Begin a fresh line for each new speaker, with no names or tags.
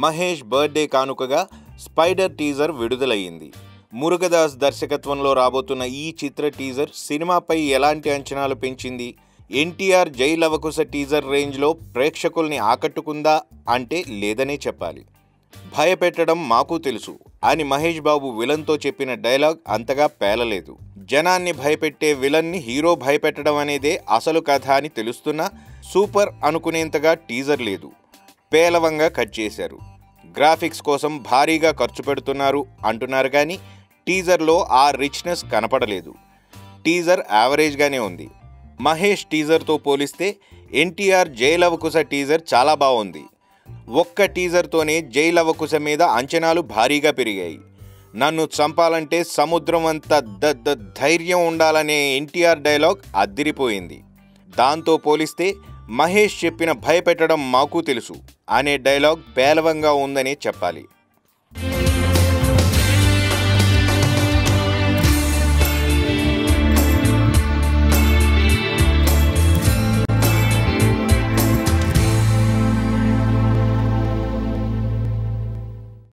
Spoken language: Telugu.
మహేష్ బర్త్డే కానుకగా స్పైడర్ టీజర్ విడుదలయ్యింది. మురుగదాస్ దర్శకత్వంలో రాబోతున్న ఈ చిత్ర టీజర్ సినిమాపై ఎలాంటి అంచనాలు పెంచింది? ఎన్టీఆర్ జై లవకుశ టీజర్ రేంజ్లో ప్రేక్షకుల్ని ఆకట్టుకుందా అంటే లేదనే చెప్పాలి. భయపెట్టడం మాకు తెలుసు అని మహేష్ బాబు విలన్తో చెప్పిన డైలాగ్ అంతగా పేలలేదు. జనాన్ని భయపెట్టే విలన్ని హీరో భయపెట్టడం అనేదే అసలు కథ అని తెలుస్తున్నా సూపర్ అనుకునేంతగా టీజర్ లేదు. పేలవంగా కట్ చేశారు. గ్రాఫిక్స్ కోసం భారీగా ఖర్చు పెడుతున్నారు అంటున్నారు కానీ టీజర్లో ఆ రిచ్నెస్ కనపడలేదు. టీజర్ యావరేజ్గానే ఉంది. మహేష్ టీజర్తో పోలిస్తే ఎన్టీఆర్ జై లవకుశ టీజర్ చాలా బాగుంది. ఒక్క టీజర్తోనే జై లవకుశ మీద అంచనాలు భారీగా పెరిగాయి. నన్ను చంపాలంటే సముద్రం అంత ధైర్యం ఉండాలనే ఎన్టీఆర్ డైలాగ్ అద్దిరిపోయింది. దాంతో పోలిస్తే మహేష్ చెప్పిన భయపెట్టడం మాకు తెలుసు అనే డైలాగ్ పేలవంగా ఉందనే చెప్పాలి.